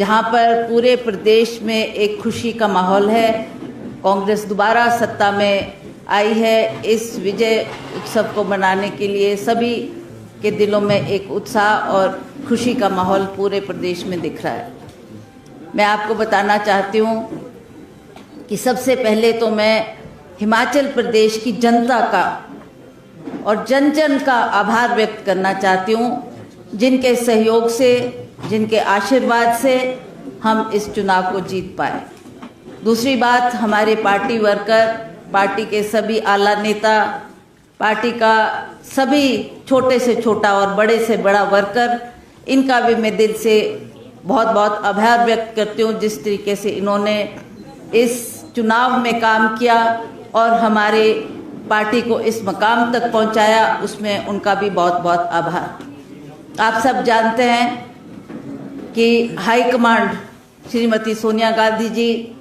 जहां पर पूरे प्रदेश में एक खुशी का माहौल है। कांग्रेस दोबारा सत्ता में आई है। इस विजय उत्सव को मनाने के लिए सभी के दिलों में एक उत्साह और खुशी का माहौल पूरे प्रदेश में दिख रहा है। मैं आपको बताना चाहती हूँ कि सबसे पहले तो मैं हिमाचल प्रदेश की जनता का और जन जन का आभार व्यक्त करना चाहती हूँ, जिनके सहयोग से, जिनके आशीर्वाद से हम इस चुनाव को जीत पाए। दूसरी बात, हमारे पार्टी वर्कर, पार्टी के सभी आला नेता, पार्टी का सभी छोटे से छोटा और बड़े से बड़ा वर्कर, इनका भी मैं दिल से बहुत बहुत आभार व्यक्त करती हूँ। जिस तरीके से इन्होंने इस चुनाव में काम किया और हमारे पार्टी को इस मकाम तक पहुंचाया, उसमें उनका भी बहुत बहुत आभार। आप सब जानते हैं कि हाईकमांड श्रीमती सोनिया गांधी जी,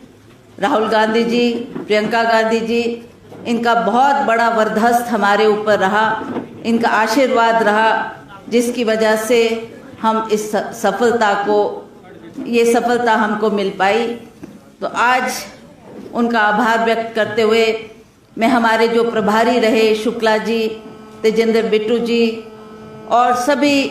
राहुल गांधी जी, प्रियंका गांधी जी, इनका बहुत बड़ा वरदहस्त हमारे ऊपर रहा, इनका आशीर्वाद रहा, जिसकी वजह से हम इस ये सफलता हमको मिल पाई। तो आज उनका आभार व्यक्त करते हुए मैं हमारे जो प्रभारी रहे, शुक्ला जी, तेजेंद्र बिट्टू जी और सभी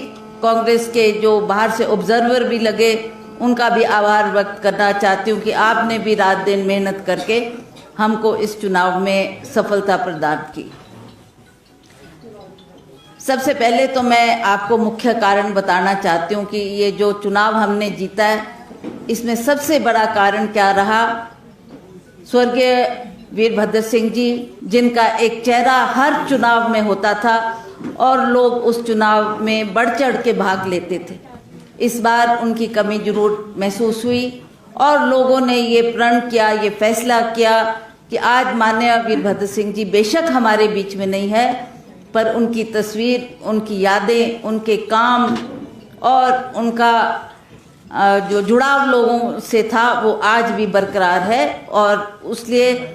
कांग्रेस के जो बाहर से ऑब्जर्वर भी लगे, उनका भी आभार व्यक्त करना चाहती हूँ कि आपने भी रात दिन मेहनत करके हमको इस चुनाव में सफलता प्रदान की। सबसे पहले तो मैं आपको मुख्य कारण बताना चाहती हूँ कि ये जो चुनाव हमने जीता है, इसमें सबसे बड़ा कारण क्या रहा। स्वर्गीय वीरभद्र सिंह जी, जिनका एक चेहरा हर चुनाव में होता था और लोग उस चुनाव में बढ़ चढ़ के भाग लेते थे। इस बार उनकी कमी जरूर महसूस हुई और लोगों ने ये प्रण किया, ये फैसला किया कि आज माननीय वीरभद्र सिंह जी बेशक हमारे बीच में नहीं है, पर उनकी तस्वीर, उनकी यादें, उनके काम और उनका जो जुड़ाव लोगों से था वो आज भी बरकरार है। और इसलिए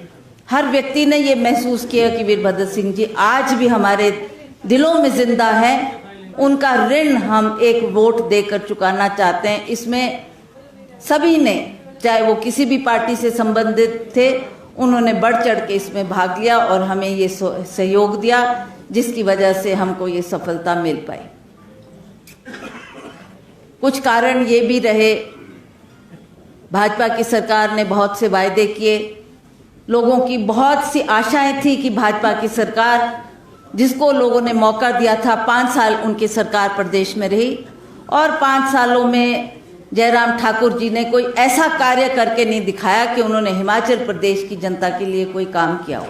हर व्यक्ति ने ये महसूस किया कि वीरभद्र सिंह जी आज भी हमारे दिलों में जिंदा है। उनका ऋण हम एक वोट देकर चुकाना चाहते हैं। इसमें सभी ने, चाहे वो किसी भी पार्टी से संबंधित थे, उन्होंने बढ़ चढ़ के इसमें भाग लिया और हमें ये सहयोग दिया, जिसकी वजह से हमको ये सफलता मिल पाई। कुछ कारण ये भी रहे, भाजपा की सरकार ने बहुत से वायदे किए, लोगों की बहुत सी आशाएं थी कि भाजपा की सरकार, जिसको लोगों ने मौका दिया था, 5 साल उनकी सरकार प्रदेश में रही और 5 सालों में जयराम ठाकुर जी ने कोई ऐसा कार्य करके नहीं दिखाया कि उन्होंने हिमाचल प्रदेश की जनता के लिए कोई काम किया हो।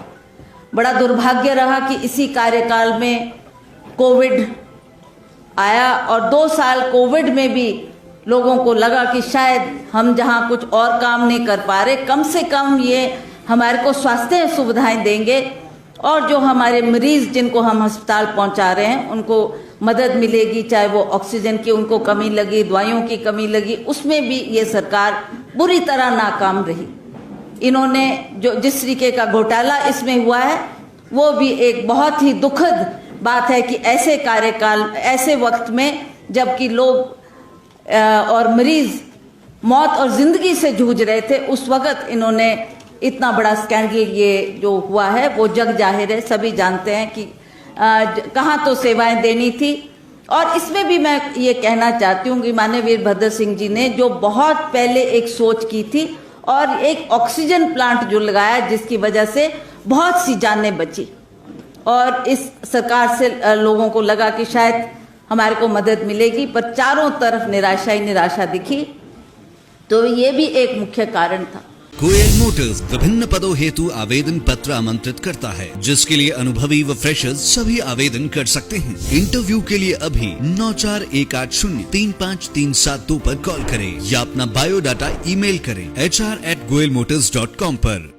बड़ा दुर्भाग्य रहा कि इसी कार्यकाल में कोविड आया और 2 साल कोविड में भी लोगों को लगा कि शायद हम जहां कुछ और काम नहीं कर पा रहे, कम से कम ये हमारे को स्वास्थ्य सुविधाएं देंगे और जो हमारे मरीज जिनको हम अस्पताल पहुंचा रहे हैं उनको मदद मिलेगी, चाहे वो ऑक्सीजन की उनको कमी लगी, दवाइयों की कमी लगी, उसमें भी ये सरकार बुरी तरह नाकाम रही। इन्होंने जो जिस तरीके का घोटाला इसमें हुआ है, वो भी एक बहुत ही दुखद बात है कि ऐसे कार्यकाल, ऐसे वक्त में जबकि लोग और मरीज मौत और जिंदगी से जूझ रहे थे, उस वक्त इन्होंने इतना बड़ा स्कैंडल ये जो हुआ है वो जग जाहिर है, सभी जानते हैं कि कहाँ तो सेवाएं देनी थी। और इसमें भी मैं ये कहना चाहती हूँ कि माननीय वीरभद्र सिंह जी ने जो बहुत पहले एक सोच की थी और एक ऑक्सीजन प्लांट जो लगाया, जिसकी वजह से बहुत सी जानें बची और इस सरकार से लोगों को लगा कि शायद हमारे को मदद मिलेगी, पर चारों तरफ निराशा ही निराशा दिखी। तो ये भी एक मुख्य कारण था। गोयल मोटर्स विभिन्न पदों हेतु आवेदन पत्र आमंत्रित करता है, जिसके लिए अनुभवी व फ्रेशर्स सभी आवेदन कर सकते हैं। इंटरव्यू के लिए अभी 9418035372 पर कॉल करें या अपना बायोडाटा ईमेल करें hr@goyalmotors.com पर।